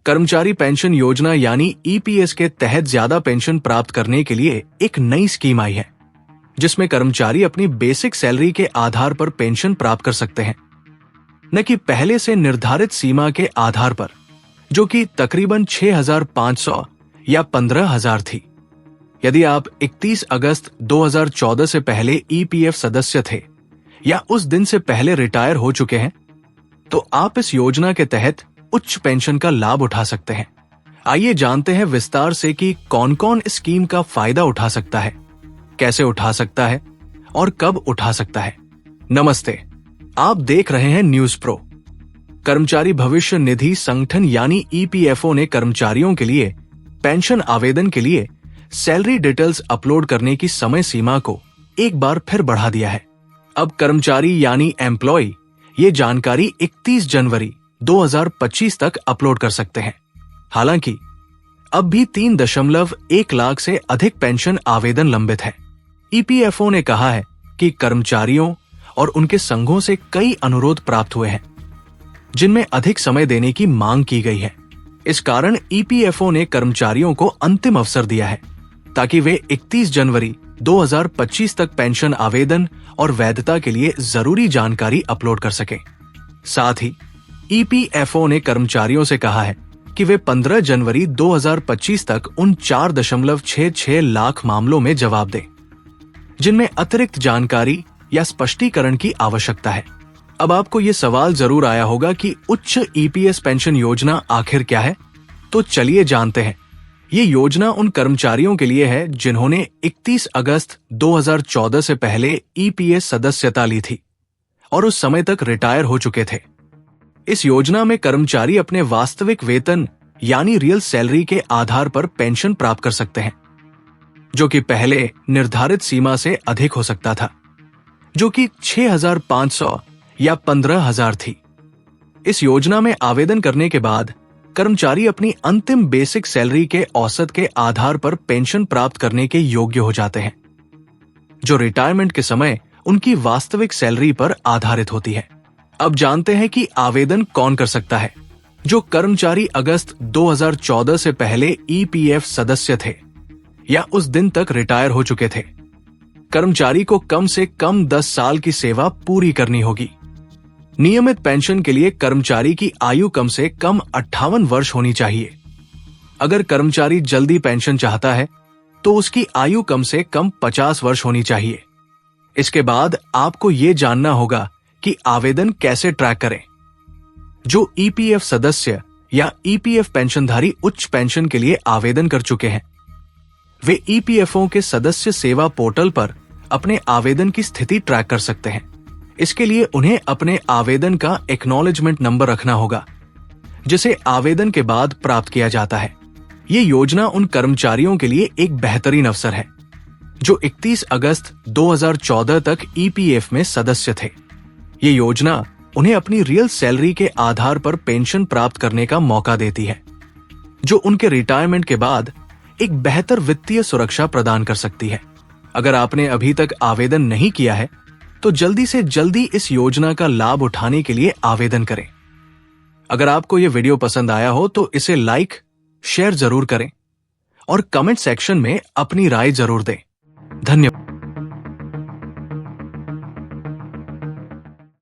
कर्मचारी पेंशन योजना यानी ईपीएस के तहत ज्यादा पेंशन प्राप्त करने के लिए एक नई स्कीम आई है, जिसमें कर्मचारी अपनी बेसिक सैलरी के आधार पर पेंशन प्राप्त कर सकते हैं, न कि पहले से निर्धारित सीमा के आधार पर, जो कि तकरीबन 6,500 या 15,000 थी। यदि आप 31 अगस्त 2014 से पहले ईपीएफ सदस्य थे या उस दिन से पहले रिटायर हो चुके हैं, तो आप इस योजना के तहत उच्च पेंशन का लाभ उठा सकते हैं। आइए जानते हैं विस्तार से कि कौन कौन इस स्कीम का फायदा उठा सकता है, कैसे उठा सकता है और कब उठा सकता है। नमस्ते, आप देख रहे हैं न्यूज प्रो। कर्मचारी भविष्य निधि संगठन यानी ईपीएफओ ने कर्मचारियों के लिए पेंशन आवेदन के लिए सैलरी डिटेल्स अपलोड करने की समय सीमा को एक बार फिर बढ़ा दिया है। अब कर्मचारी यानी एम्प्लॉय ये जानकारी 31 जनवरी 2025 तक अपलोड कर सकते हैं। हालांकि अब भी 3.1 लाख से अधिक पेंशन आवेदन लंबित है। ईपीएफओ ने कहा है कि कर्मचारियों और उनके संघों से कई अनुरोध प्राप्त हुए हैं, जिनमें अधिक समय देने की मांग की गई है। इस कारण ईपीएफओ ने कर्मचारियों को अंतिम अवसर दिया है ताकि वे 31 जनवरी 2025 तक पेंशन आवेदन और वैधता के लिए जरूरी जानकारी अपलोड कर सकें। साथ ही ईपीएफओ ने कर्मचारियों से कहा है कि वे 15 जनवरी 2025 तक उन 4.66 लाख मामलों में जवाब दें, जिनमें अतिरिक्त जानकारी या स्पष्टीकरण की आवश्यकता है। अब आपको ये सवाल जरूर आया होगा कि उच्च ईपीएस पेंशन योजना आखिर क्या है? तो चलिए जानते हैं। ये योजना उन कर्मचारियों के लिए है जिन्होंने 31 अगस्त 2014 से पहले ईपीएस सदस्यता ली थी और उस समय तक रिटायर हो चुके थे। इस योजना में कर्मचारी अपने वास्तविक वेतन यानी रियल सैलरी के आधार पर पेंशन प्राप्त कर सकते हैं, जो कि पहले निर्धारित सीमा से अधिक हो सकता था, जो कि 6,500 या 15,000 थी। इस योजना में आवेदन करने के बाद कर्मचारी अपनी अंतिम बेसिक सैलरी के औसत के आधार पर पेंशन प्राप्त करने के योग्य हो जाते हैं, जो रिटायरमेंट के समय उनकी वास्तविक सैलरी पर आधारित होती है। अब जानते हैं कि आवेदन कौन कर सकता है। जो कर्मचारी अगस्त 2014 से पहले ईपीएफ सदस्य थे या उस दिन तक रिटायर हो चुके थे। कर्मचारी को कम से कम 10 साल की सेवा पूरी करनी होगी। नियमित पेंशन के लिए कर्मचारी की आयु कम से कम 58 वर्ष होनी चाहिए। अगर कर्मचारी जल्दी पेंशन चाहता है तो उसकी आयु कम से कम 50 वर्ष होनी चाहिए। इसके बाद आपको ये जानना होगा कि आवेदन कैसे ट्रैक करें। जो ईपीएफ सदस्य या ईपीएफ पेंशनधारी उच्च पेंशन के लिए आवेदन कर चुके हैं, वे ईपीएफओ के सदस्य सेवा पोर्टल पर अपने आवेदन की स्थिति ट्रैक कर सकते हैं। इसके लिए उन्हें अपने आवेदन का एक्नॉलेजमेंट नंबर रखना होगा, जिसे आवेदन के बाद प्राप्त किया जाता है। ये योजना उन कर्मचारियों के लिए एक बेहतरीन अवसर है जो 31 अगस्त 2014 तक ईपीएफ में सदस्य थे। ये योजना उन्हें अपनी रियल सैलरी के आधार पर पेंशन प्राप्त करने का मौका देती है, जो उनके रिटायरमेंट के बाद एक बेहतर वित्तीय सुरक्षा प्रदान कर सकती है। अगर आपने अभी तक आवेदन नहीं किया है तो जल्दी से जल्दी इस योजना का लाभ उठाने के लिए आवेदन करें। अगर आपको यह वीडियो पसंद आया हो तो इसे लाइक, शेयर जरूर करें और कमेंट सेक्शन में अपनी राय जरूर दें। धन्यवाद।